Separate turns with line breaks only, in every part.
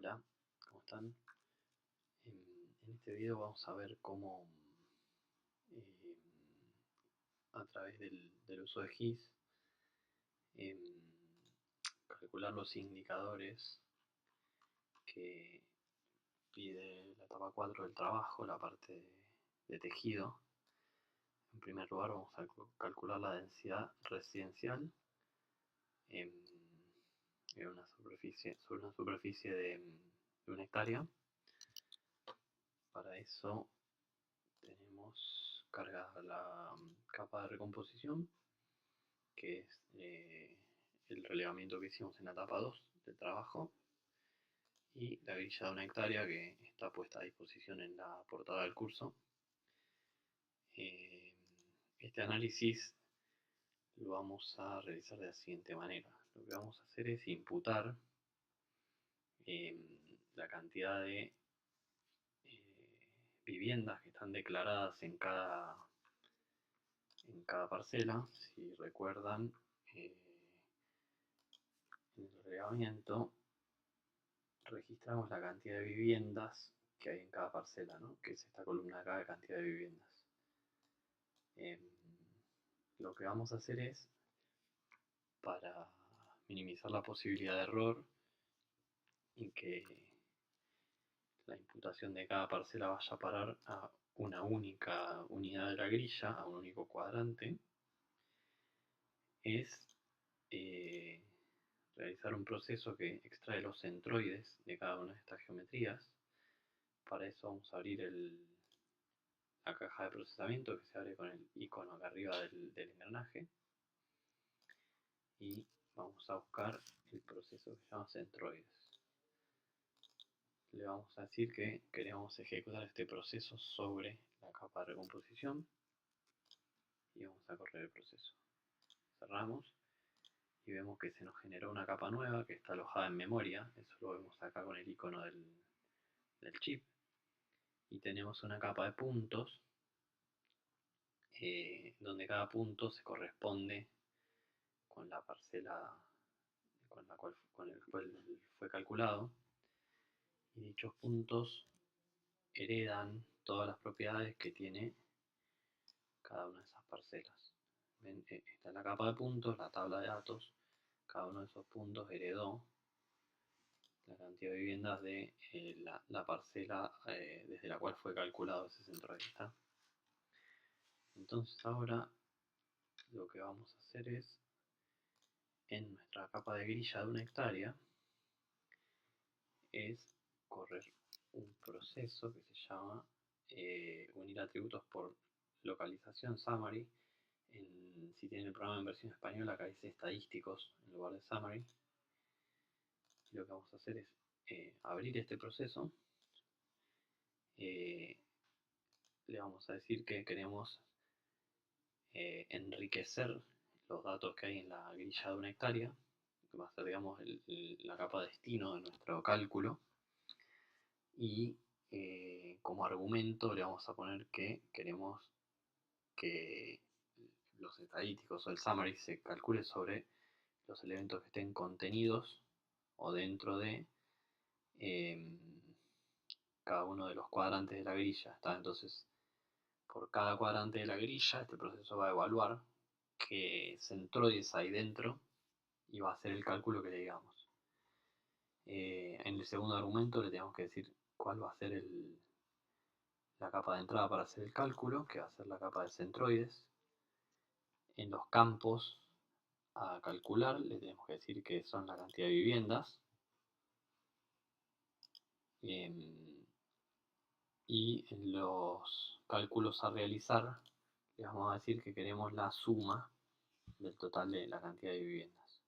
Hola, ¿cómo están? En este video vamos a ver cómo eh, a través del uso de GIS em, calcular los indicadores que pide la etapa 4 del trabajo, la parte de tejido. En primer lugar vamos a calcular la densidad residencial en sobre una superficie de 1 hectárea. Para eso tenemos cargada la capa de recomposición, que es el relevamiento que hicimos en la etapa 2 del trabajo, y la grilla de 1 hectárea que está puesta a disposición en la portada del curso. Este análisis lo vamos a realizar de la siguiente manera. Lo que vamos a hacer es imputar la cantidad de viviendas que están declaradas en cada parcela. Si recuerdan, en el relevamiento registramos la cantidad de viviendas que hay en cada parcela, ¿no? Que es esta columna de acá de cantidad de viviendas. Lo que vamos a hacer es, para minimizar la posibilidad de error y que la imputación de cada parcela vaya a parar a una única unidad de la grilla, a un único cuadrante, es realizar un proceso que extrae los centroides de cada una de estas geometrías. Para eso vamos a abrir la caja de procesamiento, que se abre con el icono acá arriba del engranaje, y vamos a buscar el proceso que se llama centroides. Le vamos a decir que queremos ejecutar este proceso sobre la capa de recomposición y vamos a correr el proceso. Cerramos y vemos que se nos generó una capa nueva que está alojada en memoria. Eso lo vemos acá con el icono del chip. Y tenemos una capa de puntos donde cada punto se corresponde con la parcela con el cual fue calculado, y dichos puntos heredan todas las propiedades que tiene cada una de esas parcelas. ¿Ven? Esta es la capa de puntos, la tabla de datos. Cada uno de esos puntos heredó la cantidad de viviendas de la parcela desde la cual fue calculado ese centroide. Entonces ahora lo que vamos a hacer es, en nuestra capa de grilla de 1 hectárea, es correr un proceso que se llama unir atributos por localización summary. Si tienen el programa en versión española, acá dice estadísticos en lugar de summary. Y lo que vamos a hacer es abrir este proceso. Le vamos a decir que queremos enriquecer los datos que hay en la grilla de 1 hectárea, que va a ser, digamos, la capa destino de nuestro cálculo. Y como argumento le vamos a poner que queremos que los estadísticos o el summary se calcule sobre los elementos que estén contenidos o dentro de cada uno de los cuadrantes de la grilla. Entonces, por cada cuadrante de la grilla, este proceso va a evaluar qué centroides hay dentro y va a hacer el cálculo que le digamos. En el segundo argumento le tenemos que decir cuál va a ser la capa de entrada para hacer el cálculo, que va a ser la capa de centroides. En los campos a calcular le tenemos que decir que son la cantidad de viviendas. Y en los cálculos a realizar le vamos a decir que queremos la suma del total de la cantidad de viviendas.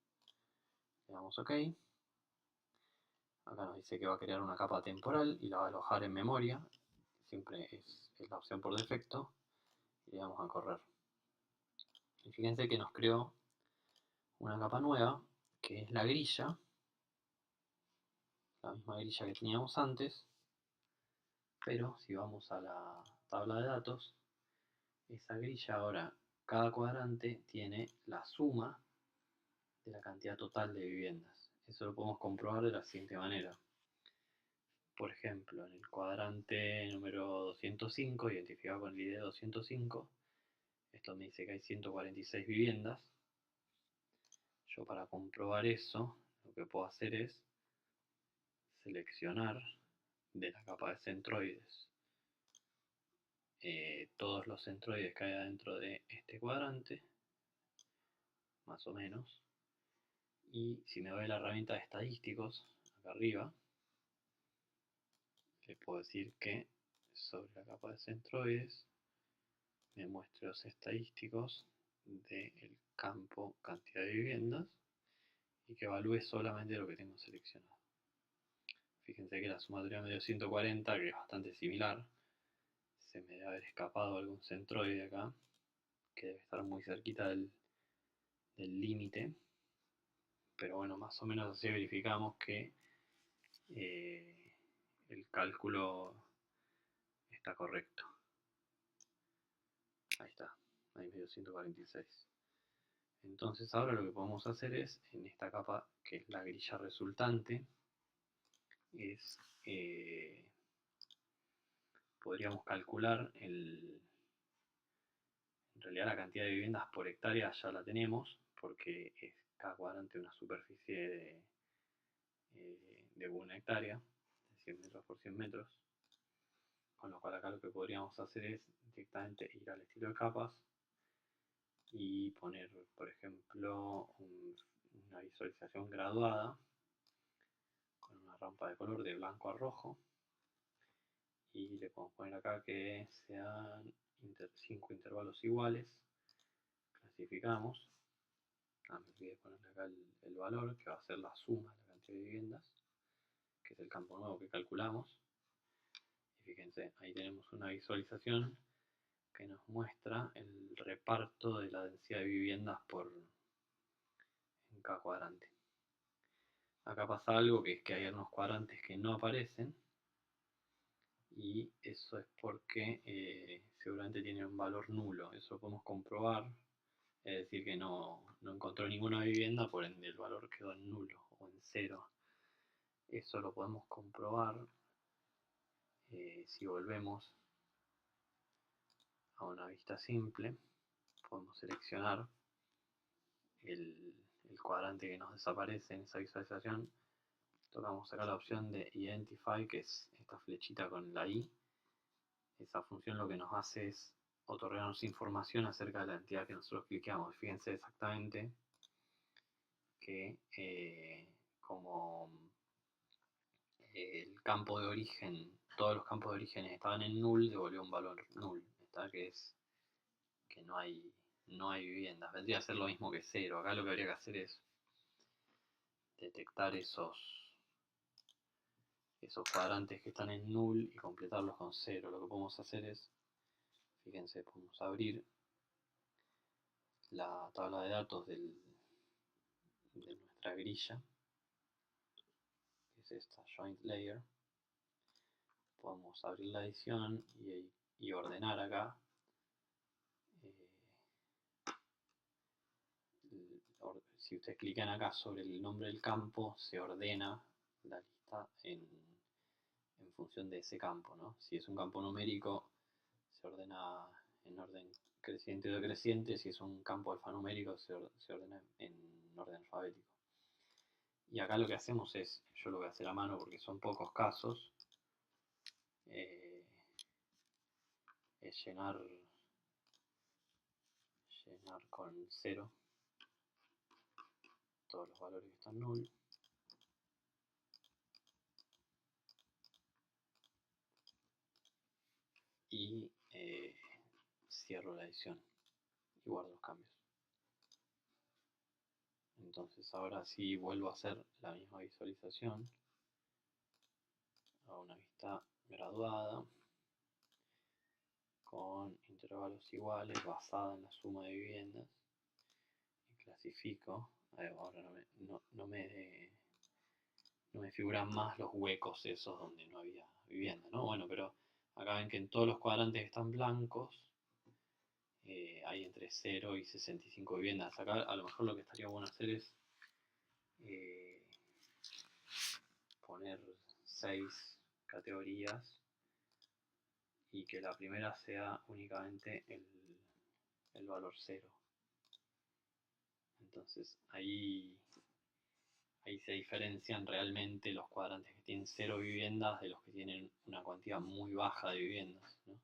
Le damos OK. Acá nos dice que va a crear una capa temporal y la va a alojar en memoria. Siempre es la opción por defecto. Y le damos a correr. Y fíjense que nos creó una capa nueva, que es la grilla. La misma grilla que teníamos antes. Pero si vamos a la tabla de datos, esa grilla ahora, cada cuadrante tiene la suma de la cantidad total de viviendas. Eso lo podemos comprobar de la siguiente manera. Por ejemplo, en el cuadrante número 205, identificado con el ID 205, esto me dice que hay 146 viviendas. Yo, para comprobar eso, lo que puedo hacer es seleccionar de la capa de centroides todos los centroides que hay adentro de este cuadrante, más o menos. Y si me voy a la herramienta de estadísticos, acá arriba, le puedo decir que sobre la capa de centroides me muestre los estadísticos del campo cantidad de viviendas y que evalúe solamente lo que tengo seleccionado. Fíjense que la sumatoria me dio 140, que es bastante similar. Se me debe haber escapado algún centroide acá, que debe estar muy cerquita del límite. Pero bueno, más o menos así verificamos que el cálculo está correcto. Ahí está, ahí me dio 146. Entonces ahora lo que podemos hacer es, en esta capa que es la grilla resultante, es podríamos calcular en realidad la cantidad de viviendas por hectárea. Ya la tenemos, porque es cada cuadrante una superficie de 1 hectárea, de 100 metros por 100 metros, con lo cual acá lo que podríamos hacer es directamente ir al estilo de capas y poner, por ejemplo, una visualización graduada con una rampa de color de blanco a rojo, y le podemos poner acá que sean 5 intervalos iguales. Clasificamos. Me olvidé de ponerle acá el valor, que va a ser la suma de la cantidad de viviendas, que es el campo nuevo que calculamos. Y fíjense, ahí tenemos una visualización que nos muestra el reparto de la densidad de viviendas en cada cuadrante. Acá pasa algo, que es que hay unos cuadrantes que no aparecen, y eso es porque seguramente tienen un valor nulo. Eso lo podemos comprobar, es decir, que no encontró ninguna vivienda, por ende el valor quedó en nulo o en cero. Eso lo podemos comprobar si volvemos a una vista simple. Podemos seleccionar el cuadrante que nos desaparece en esa visualización. Tocamos acá la opción de Identify, que es esta flechita con la I. Esa función lo que nos hace es otorgarnos información acerca de la entidad que nosotros cliqueamos. Fíjense exactamente que como el campo de origen, todos los campos de origen estaban en null, devolvió un valor null. Está, que es que no hay viviendas. Vendría a ser lo mismo que cero. Acá lo que habría que hacer es detectar esos cuadrantes que están en null y completarlos con cero. Lo que podemos hacer es, fíjense, podemos abrir la tabla de datos de nuestra grilla, que es esta joint layer. Podemos abrir la edición y ordenar acá. Si ustedes clican acá sobre el nombre del campo, se ordena la lista en función de ese campo, ¿no? Si es un campo numérico, se ordena en orden creciente o decreciente. Si es un campo alfanumérico, se ordena en orden alfabético. Y acá lo que hacemos es, yo lo voy a hacer a mano porque son pocos casos, es llenar con 0 todos los valores que están null. Y cierro la edición y guardo los cambios. Entonces ahora sí vuelvo a hacer la misma visualización a una vista graduada con intervalos iguales, basada en la suma de viviendas, y clasifico. Ahora no me figuran más los huecos esos donde no había vivienda, ¿no? Bueno, pero acá ven que en todos los cuadrantes que están blancos hay entre 0 y 65 viviendas. Acá a lo mejor lo que estaría bueno hacer es poner 6 categorías y que la primera sea únicamente el valor 0. Entonces ahí se diferencian realmente los cuadrantes que tienen 0 viviendas de los que tienen una cantidad muy baja de viviendas, ¿no?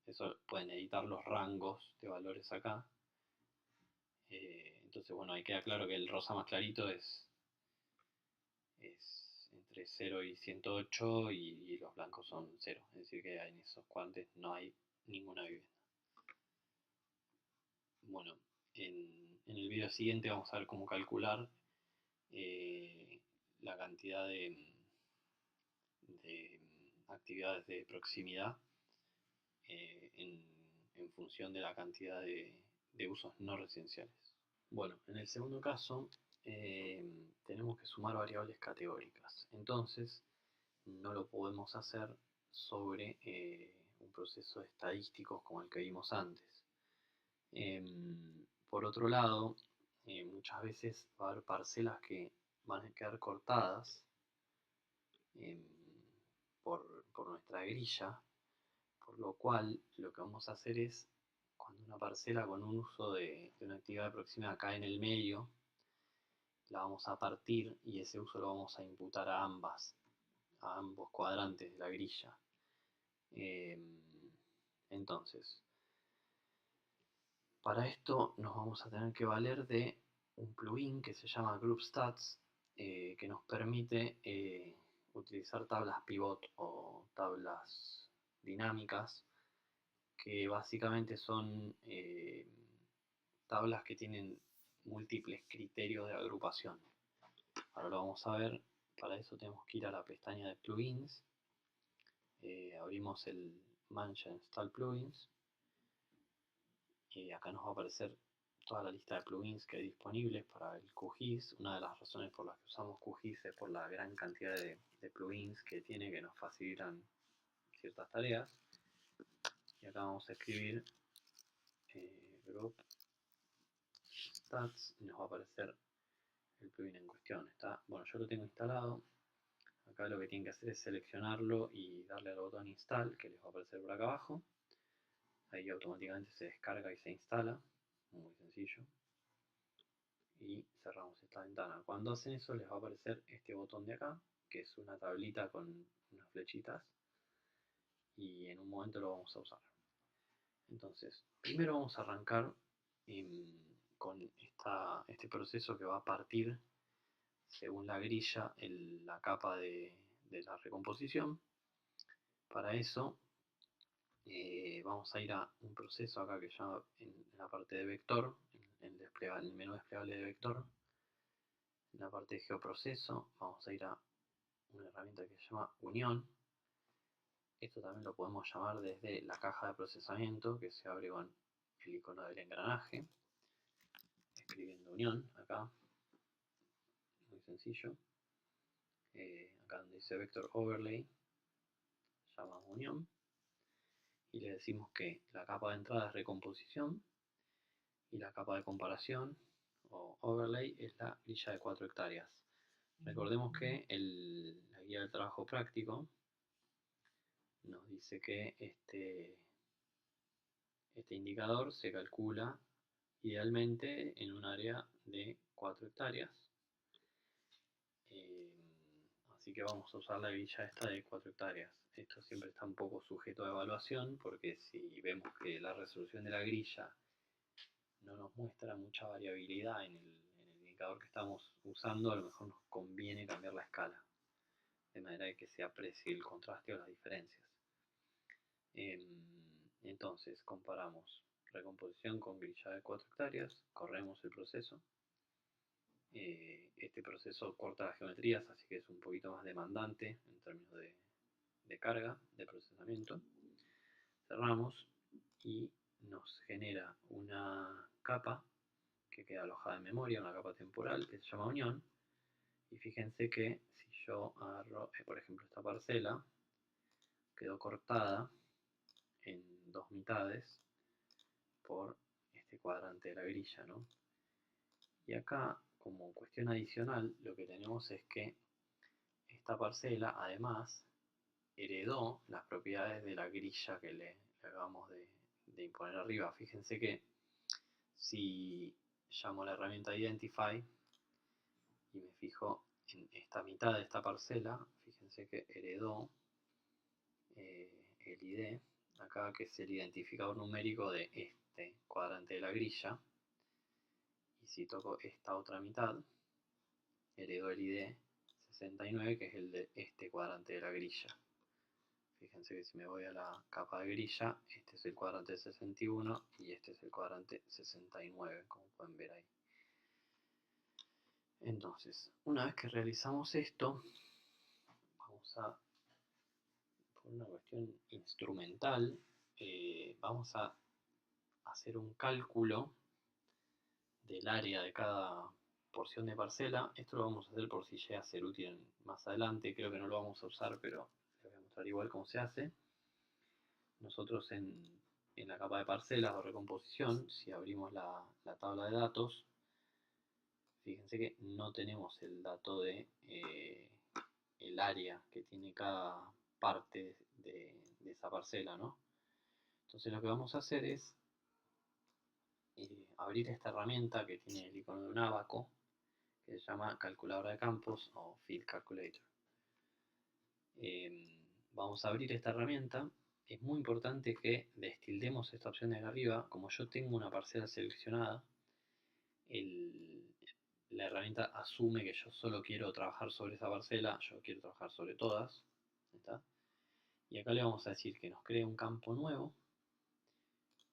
Eso pueden editar los rangos de valores acá. Entonces, bueno, ahí queda claro que el rosa más clarito es entre 0 y 108 y los blancos son 0. Es decir, que en esos cuadrantes no hay ninguna vivienda. Bueno, en el video siguiente vamos a ver cómo calcular la cantidad de actividades de proximidad en función de la cantidad de usos no residenciales. Bueno, en el segundo caso tenemos que sumar variables categóricas. Entonces, no lo podemos hacer sobre un proceso estadístico como el que vimos antes. Por otro lado, muchas veces va a haber parcelas que van a quedar cortadas por nuestra grilla, por lo cual lo que vamos a hacer es, cuando una parcela con un uso de una actividad de proximidad cae en el medio, la vamos a partir y ese uso lo vamos a imputar a ambos cuadrantes de la grilla. Entonces, para esto nos vamos a tener que valer de un plugin que se llama GroupStats, que nos permite utilizar tablas pivot o tablas dinámicas, que básicamente son tablas que tienen múltiples criterios de agrupación. Ahora lo vamos a ver. Para eso tenemos que ir a la pestaña de plugins, abrimos el Mancha Install Plugins y acá nos va a aparecer toda la lista de plugins que hay disponibles para el QGIS. Una de las razones por las que usamos QGIS es por la gran cantidad de plugins que tiene, que nos facilitan ciertas tareas. Y acá vamos a escribir group stats y nos va a aparecer el plugin en cuestión. Bueno, yo lo tengo instalado. Acá lo que tienen que hacer es seleccionarlo y darle al botón install, que les va a aparecer por acá abajo. Ahí automáticamente se descarga y se instala, muy sencillo. Y cerramos esta ventana. Cuando hacen eso les va a aparecer este botón de acá, que es una tablita con unas flechitas, y en un momento lo vamos a usar. Entonces, primero vamos a arrancar con este proceso que va a partir, según la grilla, la capa de la recomposición. Para eso vamos a ir a un proceso acá que se llama, en la parte de vector, en el menú desplegable de vector, en la parte de geoproceso, vamos a ir a una herramienta que se llama unión. Esto también lo podemos llamar desde la caja de procesamiento, que se abre con el icono del engranaje, escribiendo unión acá, muy sencillo. Acá donde dice vector overlay, llamamos unión, y le decimos que la capa de entrada es recomposición y la capa de comparación o overlay es la grilla de 4 hectáreas. Recordemos que la guía del trabajo práctico nos dice que este indicador se calcula idealmente en un área de 4 hectáreas. Así que vamos a usar la grilla esta de 4 hectáreas. Esto siempre está un poco sujeto a evaluación, porque si vemos que la resolución de la grilla no nos muestra mucha variabilidad en el indicador que estamos usando, a lo mejor nos conviene cambiar la escala, de manera que se aprecie el contraste o las diferencias. Entonces comparamos recomposición con grilla de 4 hectáreas, corremos el proceso. Este proceso corta las geometrías, así que es un poquito más demandante en términos de carga, de procesamiento. Cerramos y nos genera una capa que queda alojada en memoria, una capa temporal que se llama unión. Y fíjense que si yo agarro, por ejemplo, esta parcela, quedó cortada en dos mitades por este cuadrante de la grilla, ¿no? Y acá, como cuestión adicional, lo que tenemos es que esta parcela además heredó las propiedades de la grilla que le acabamos de imponer arriba. Fíjense que si llamo la herramienta Identify y me fijo en esta mitad de esta parcela, fíjense que heredó el ID, acá que es el identificador numérico de este cuadrante de la grilla, y si toco esta otra mitad, heredó el ID 69, que es el de este cuadrante de la grilla. Fíjense que si me voy a la capa de grilla, este es el cuadrante 61 y este es el cuadrante 69, como pueden ver ahí. Entonces, una vez que realizamos esto, vamos a, por una cuestión instrumental, vamos a hacer un cálculo del área de cada porción de parcela. Esto lo vamos a hacer por si llega a ser útil más adelante. Creo que no lo vamos a usar, pero les voy a mostrar igual cómo se hace. Nosotros en la capa de parcelas o recomposición, si abrimos la tabla de datos, fíjense que no tenemos el dato de el área que tiene cada parte de esa parcela, ¿no? Entonces lo que vamos a hacer es abrir esta herramienta que tiene el icono de un abaco, que se llama calculadora de campos o Field Calculator. Vamos a abrir esta herramienta. Es muy importante que destildemos esta opción de acá arriba. Como yo tengo una parcela seleccionada, la herramienta asume que yo solo quiero trabajar sobre esa parcela, yo quiero trabajar sobre todas. ¿Está? Y acá le vamos a decir que nos cree un campo nuevo,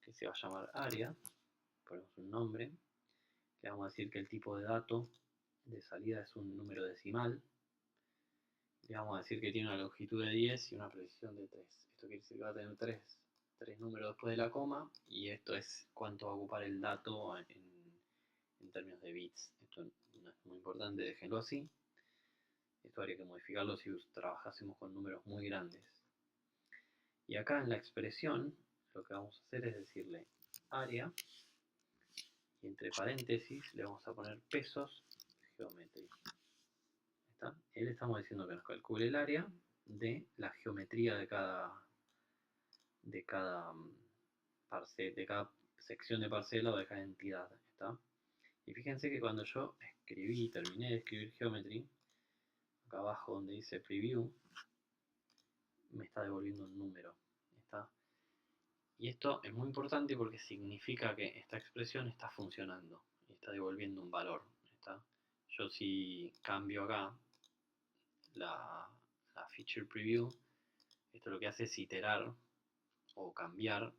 que se va a llamar área, ponemos un nombre, le vamos a decir que el tipo de dato de salida es un número decimal, le vamos a decir que tiene una longitud de 10 y una precisión de 3. Esto quiere decir que va a tener 3 números después de la coma, y esto es cuánto va a ocupar el dato en términos de bits. Esto no es muy importante, déjenlo así. Esto habría que modificarlo si trabajásemos con números muy grandes. Y acá en la expresión lo que vamos a hacer es decirle área, y entre paréntesis le vamos a poner pesos geometría. ¿Está? Y le estamos diciendo que nos calcule el área de la geometría de cada sección de parcela o de cada entidad. ¿Está? Y fíjense que cuando yo terminé de escribir geometry, acá abajo donde dice preview, me está devolviendo un número. ¿Está? Y esto es muy importante porque significa que esta expresión está funcionando y está devolviendo un valor. ¿Está? Yo si cambio acá la feature preview, esto lo que hace es iterar o cambiar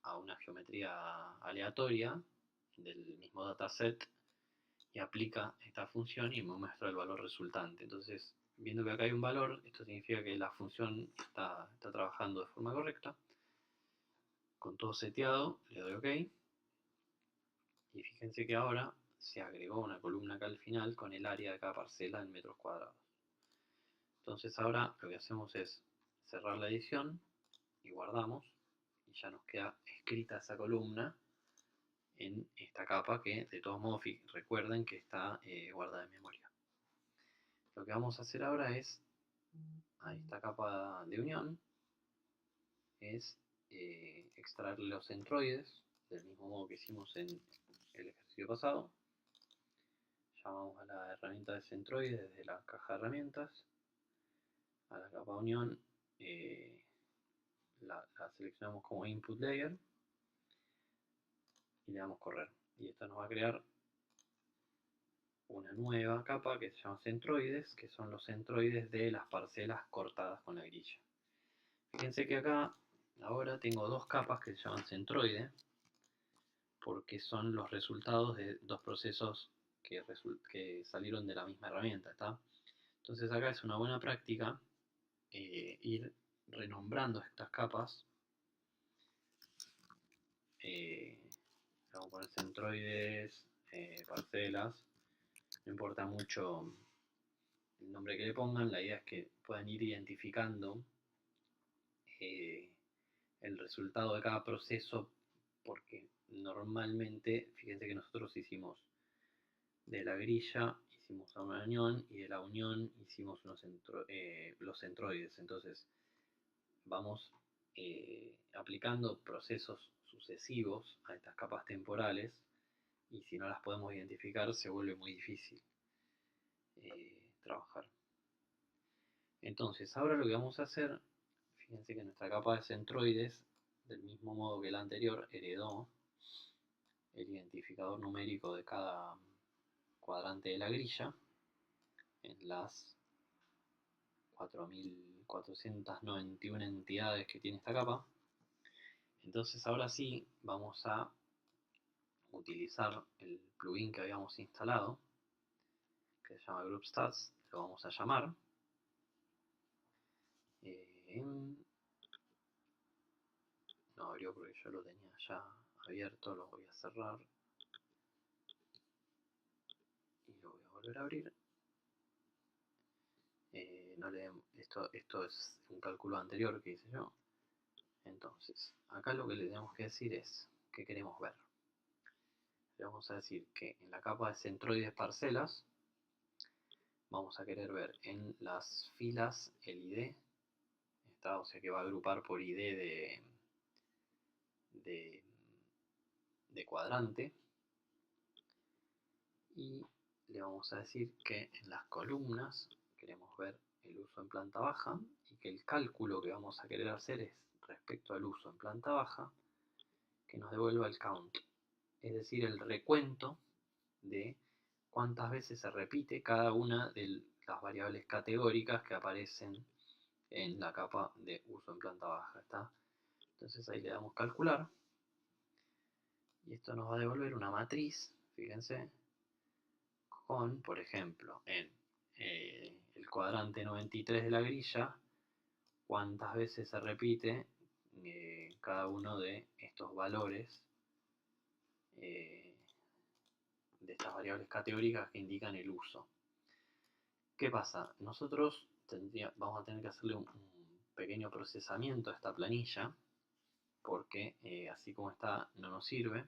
a una geometría aleatoria del mismo dataset y aplica esta función y me muestra el valor resultante. Entonces, viendo que acá hay un valor, esto significa que la función está trabajando de forma correcta. Con todo seteado, le doy OK. Y fíjense que ahora se agregó una columna acá al final con el área de cada parcela en metros cuadrados. Entonces ahora lo que hacemos es cerrar la edición y guardamos. Y ya nos queda escrita esa columna en esta capa que de todos modos recuerden que está guardada en memoria. Lo que vamos a hacer ahora es, a esta capa de unión, es extraer los centroides, del mismo modo que hicimos en el ejercicio pasado. Llamamos a la herramienta de centroides desde la caja de herramientas, a la capa de unión, la seleccionamos como input layer y le damos correr. Y esto nos va a crear una nueva capa que se llama centroides, que son los centroides de las parcelas cortadas con la grilla. Fíjense que acá ahora tengo dos capas que se llaman centroide, porque son los resultados de dos procesos que salieron de la misma herramienta. ¿Está? Entonces acá es una buena práctica ir renombrando estas capas. Vamos a poner centroides, parcelas, no importa mucho el nombre que le pongan, la idea es que puedan ir identificando el resultado de cada proceso, porque normalmente, fíjense que nosotros hicimos de la grilla, hicimos una unión y de la unión hicimos los centroides. Entonces vamos aplicando procesos sucesivos a estas capas temporales y si no las podemos identificar se vuelve muy difícil trabajar. Entonces ahora lo que vamos a hacer, fíjense que nuestra capa de centroides, del mismo modo que la anterior, heredó el identificador numérico de cada cuadrante de la grilla en las 4.491 entidades que tiene esta capa. Entonces ahora sí vamos a utilizar el plugin que habíamos instalado, que se llama GroupStats, lo vamos a llamar. No abrió porque yo lo tenía ya abierto, lo voy a cerrar y lo voy a volver a abrir. No le, esto es un cálculo anterior que hice yo. Entonces, acá lo que le tenemos que decir es que queremos ver. Le vamos a decir que en la capa de centroides parcelas vamos a querer ver en las filas el ID, o sea que va a agrupar por ID de cuadrante, y le vamos a decir que en las columnas queremos ver el uso en planta baja y que el cálculo que vamos a querer hacer es respecto al uso en planta baja que nos devuelva el count, es decir, el recuento de cuántas veces se repite cada una de las variables categóricas que aparecen en la capa de uso en planta baja. ¿Está? Entonces ahí le damos calcular y esto nos va a devolver una matriz, fíjense, con, por ejemplo, en el cuadrante 93 de la grilla, cuántas veces se repite cada uno de estos valores de estas variables categóricas que indican el uso. ¿Qué pasa? Nosotros vamos a tener que hacerle un pequeño procesamiento a esta planilla porque así como está no nos sirve.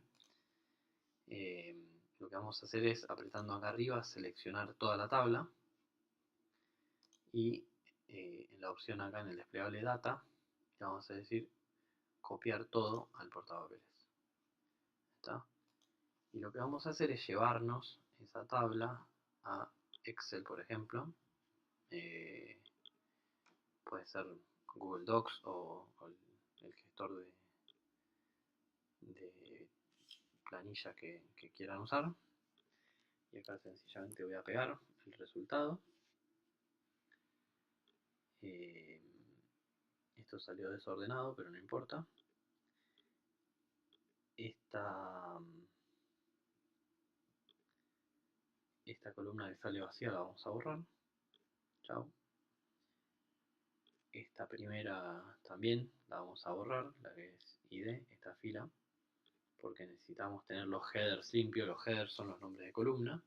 Lo que vamos a hacer es, apretando acá arriba, seleccionar toda la tabla y en la opción acá en el desplegable data le vamos a decir copiar todo al portapapeles. ¿Está? Y lo que vamos a hacer es llevarnos esa tabla a Excel, por ejemplo. Puede ser Google Docs o el gestor de planilla que quieran usar. Y acá sencillamente voy a pegar el resultado. Esto salió desordenado, pero no importa. Esta columna que sale vacía la vamos a borrar. Chao. Esta primera también la vamos a borrar, la que es ID, esta fila, porque necesitamos tener los headers limpios. Los headers son los nombres de columna.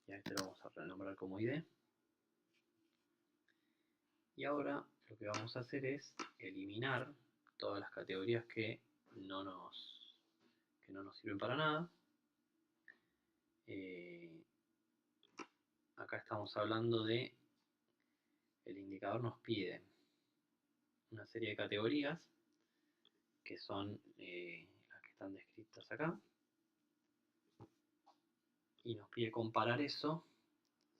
Y a este lo vamos a renombrar como ID. Y ahora lo que vamos a hacer es eliminar todas las categorías que no nos sirven para nada. Acá estamos hablando de, el indicador nos pide una serie de categorías que son las que están descritas acá, y nos pide comparar eso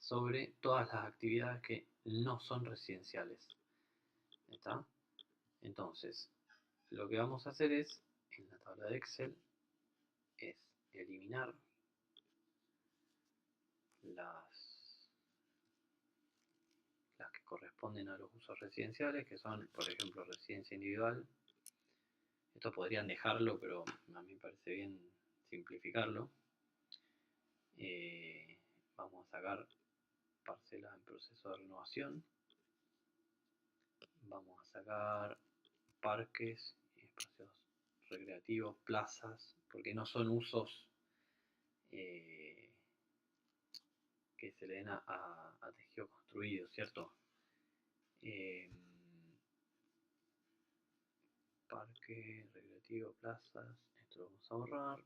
sobre todas las actividades que no son residenciales. ¿Está? Entonces, lo que vamos a hacer es, en la tabla de Excel, es eliminar las que corresponden a los usos residenciales, que son, por ejemplo, residencia individual. Esto podrían dejarlo, pero a mí me parece bien simplificarlo. Vamos a sacar parcelas en proceso de renovación. Vamos a sacar parques, espacios recreativos, plazas, porque no son usos que se le den a tejido construido, ¿cierto? Parque, recreativo, plazas, esto lo vamos a borrar.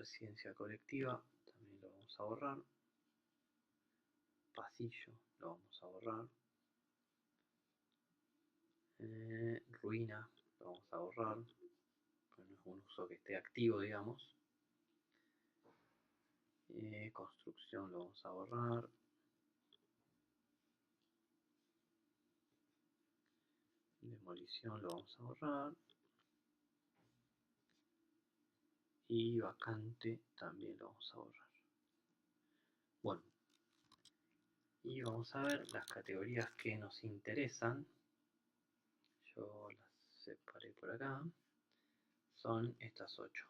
residencia colectiva también lo vamos a borrar. Pasillo lo vamos a borrar. Ruina lo vamos a borrar, porque no es un uso que esté activo, digamos. Construcción lo vamos a borrar. Demolición lo vamos a borrar. Y vacante también lo vamos a borrar. Bueno, y vamos a ver las categorías que nos interesan. Yo las separé por acá. Son estas 8.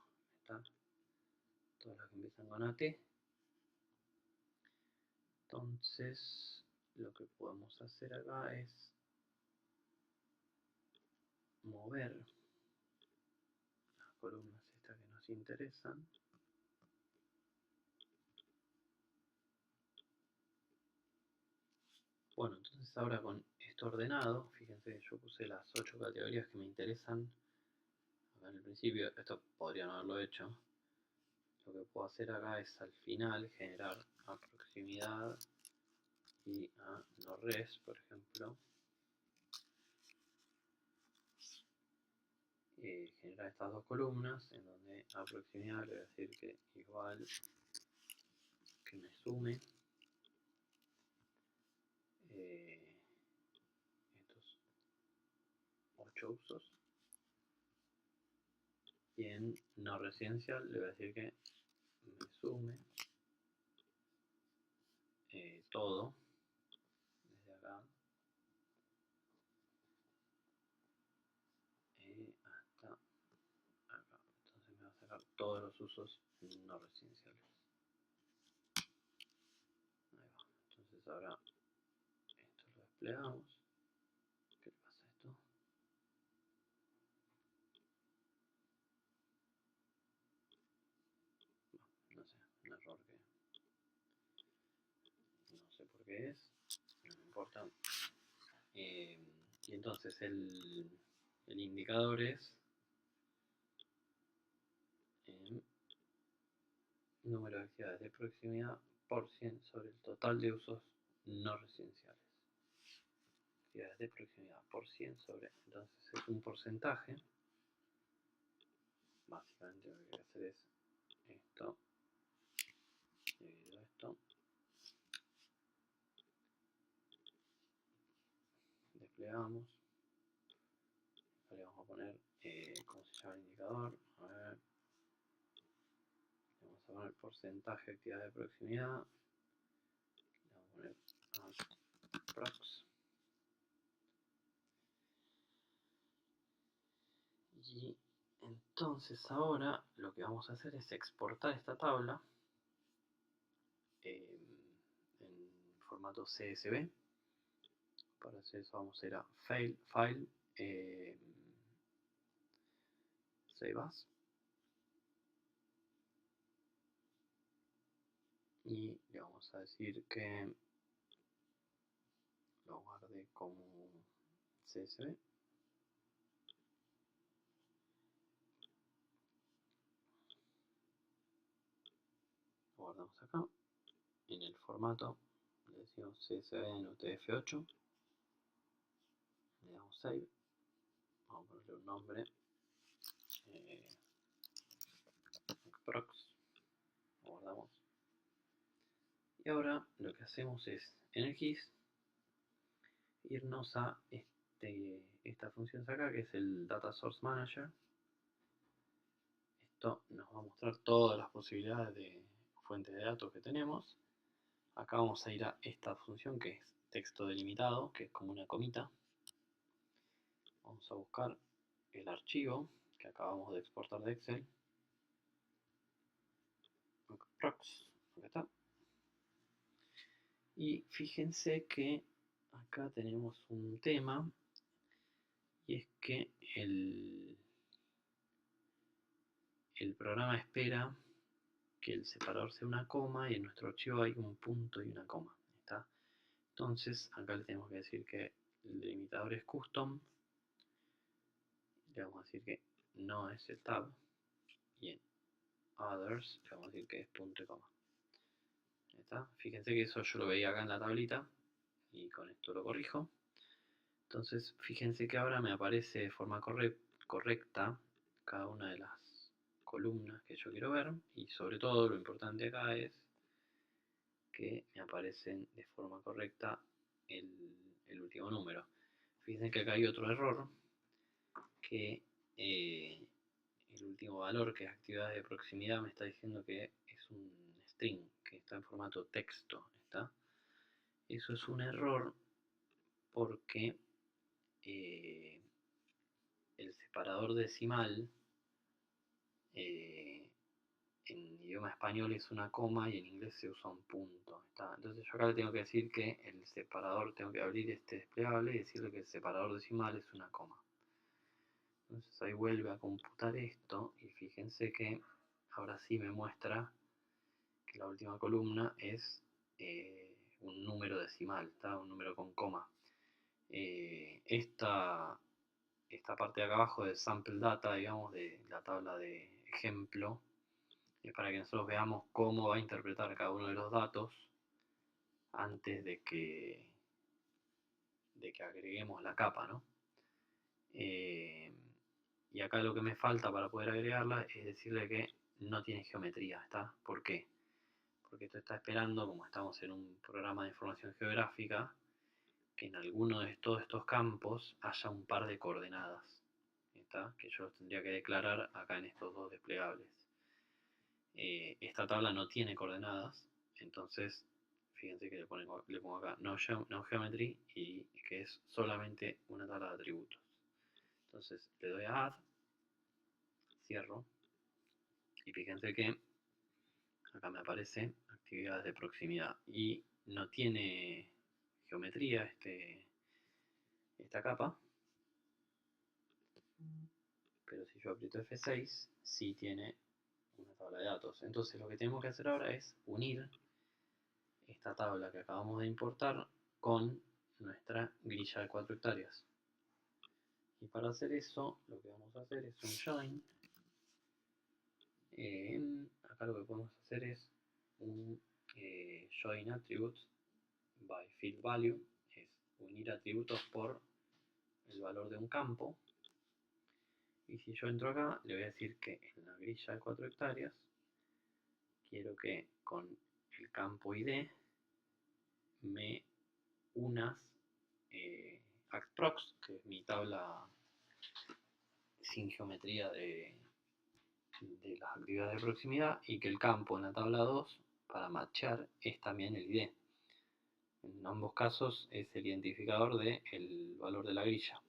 Todas las que empiezan con AT. Entonces, lo que podemos hacer acá es mover las columnas estas que nos interesan. Bueno, entonces ahora con esto ordenado, fíjense que yo puse las 8 categorías que me interesan acá en el principio. Esto podría no haberlo hecho. Lo que puedo hacer acá es al final generar a proximidad y a no res, por ejemplo. Generar estas dos columnas en donde a proximidad le voy a decir que igual que me sume estos 8 usos, y en no residencial le voy a decir que me sume todo desde acá hasta acá. Entonces me va a sacar todos los usos no residenciales. Ahí va. Entonces ahora esto lo desplegamos. ¿Qué le pasa a esto? No sé, un error que no sé por qué es, no me importa. Y entonces el indicador es número de actividades de proximidad por 100 sobre el total de usos no residenciales. Actividades de proximidad por 100 sobre, entonces es un porcentaje. Básicamente lo que hay que hacer es esto, dividido esto, desplegamos, le vamos a poner, ¿cómo se llama el indicador? A ver, le vamos a poner porcentaje de actividad de proximidad, le vamos a poner prox, y entonces ahora lo que vamos a hacer es exportar esta tabla en formato CSV. Para hacer eso vamos a ir a File, Save As, y le vamos a decir que lo guarde como CSV. Lo guardamos acá. En el formato le decimos CSV en UTF-8. Le damos Save. Vamos a ponerle un nombre. Prox. Lo guardamos. Y ahora lo que hacemos es en el GIS irnos a esta función de acá, que es el Data Source Manager. Esto nos va a mostrar todas las posibilidades de fuentes de datos que tenemos. Acá vamos a ir a esta función que es texto delimitado, que es como una comita. Vamos a buscar el archivo que acabamos de exportar de Excel. Prox, acá está. Y fíjense que acá tenemos un tema, y es que el programa espera que el separador sea una coma, y en nuestro archivo hay un punto y una coma. ¿Está? Entonces acá le tenemos que decir que el delimitador es custom. Le vamos a decir que no es el tab. Bien. others, le vamos a decir que es punto y coma. ¿Está? Fíjense que eso yo lo veía acá en la tablita y con esto lo corrijo. Entonces fíjense que ahora me aparece de forma correcta cada una de las columnas que yo quiero ver, y sobre todo lo importante acá es que me aparecen de forma correcta el último número. Fíjense que acá hay otro error, que el último valor, que es actividades de proximidad, me está diciendo que es un string, que está en formato texto. ¿Está? Eso es un error porque el separador decimal en idioma español es una coma y en inglés se usa un punto. ¿Está? Entonces yo acá le tengo que decir que el separador, tengo que abrir este desplegable y decirle que el separador decimal es una coma. Entonces ahí vuelve a computar esto y fíjense que ahora sí me muestra que la última columna es un número decimal, ¿está? Un número con coma. Esta parte de acá abajo de sample data, digamos, de la tabla de ejemplo, es para que nosotros veamos cómo va a interpretar cada uno de los datos antes de que agreguemos la capa, ¿no? Y acá lo que me falta para poder agregarla es decirle que no tiene geometría, ¿está? ¿Por qué? Porque esto está esperando, como estamos en un programa de información geográfica, que en alguno de todos estos campos haya un par de coordenadas, ¿está? Que yo los tendría que declarar acá en estos dos desplegables. Esta tabla no tiene coordenadas, entonces fíjense que le pongo acá no geometry y que es solamente una tabla de atributos. Entonces le doy a add, cierro y fíjense que acá me aparece actividades de proximidad y no tiene geometría esta capa, pero si yo aprieto F6 sí tiene una tabla de datos. Entonces lo que tenemos que hacer ahora es unir esta tabla que acabamos de importar con nuestra grilla de 4 hectáreas. Y para hacer eso lo que vamos a hacer es un join. Acá lo que podemos hacer es un join attribute by field value, es unir atributos por el valor de un campo. Y si yo entro acá, le voy a decir que en la grilla de 4 hectáreas quiero que con el campo ID me unas actprox, que es mi tabla sin geometría de las actividades de proximidad, y que el campo en la tabla 2 para matchar es también el ID. En ambos casos es el identificador del valor de la grilla.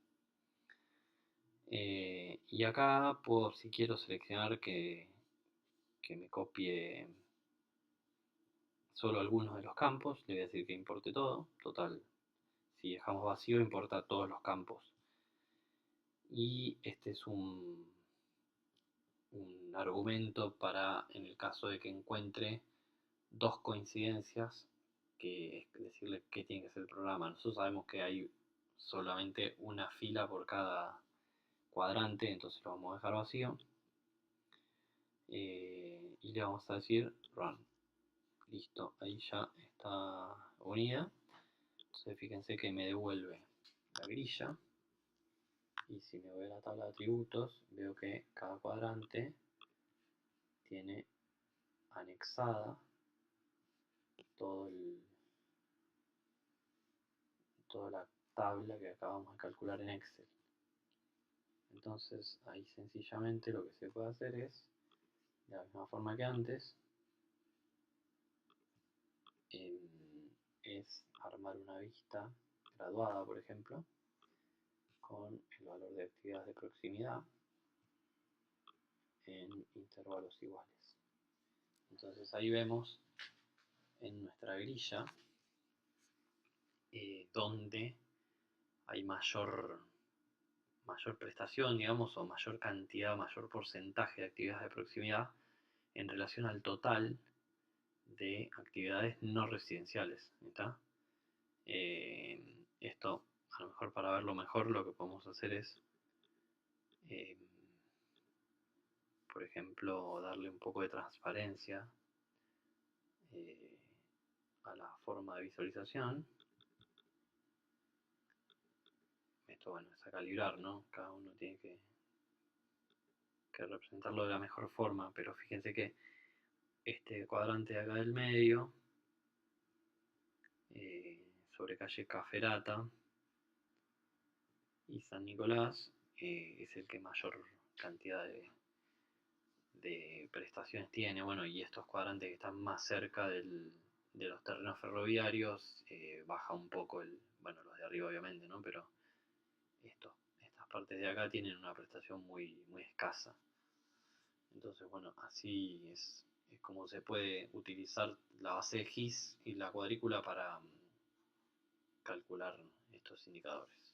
Y acá puedo, si quiero, seleccionar que me copie solo algunos de los campos. Le voy a decir que importe todo. Total, si dejamos vacío, importa todos los campos. Y este es un argumento para, en el caso de que encuentre dos coincidencias, que es decirle qué tiene que ser el programa. Nosotros sabemos que hay solamente una fila por cada cuadrante, entonces lo vamos a dejar vacío. Y le vamos a decir run. Listo, ahí ya está unida. Entonces fíjense que me devuelve la grilla. Y si me voy a la tabla de atributos, veo que cada cuadrante tiene anexada toda la tabla que acabamos de calcular en Excel. Entonces ahí sencillamente lo que se puede hacer es, de la misma forma que antes, es armar una vista graduada, por ejemplo, con el valor de actividades de proximidad en intervalos iguales. Entonces ahí vemos en nuestra grilla donde hay mayor prestación, digamos, o mayor cantidad, mayor porcentaje de actividades de proximidad en relación al total de actividades no residenciales. ¿Está? Esto, a lo mejor para verlo mejor, lo que podemos hacer es por ejemplo, darle un poco de transparencia eh, a la forma de visualización. Esto, bueno, es a calibrar, ¿no? Cada uno tiene que representarlo de la mejor forma, pero fíjense que este cuadrante de acá del medio, sobre calle Caferata y San Nicolás, es el que mayor cantidad de prestaciones tiene. Bueno, y estos cuadrantes que están más cerca de los terrenos ferroviarios, baja un poco bueno, los de arriba obviamente, ¿no? Pero estas partes de acá tienen una prestación muy, muy escasa. Entonces, bueno, así es como se puede utilizar la base de GIS y la cuadrícula para calcular estos indicadores.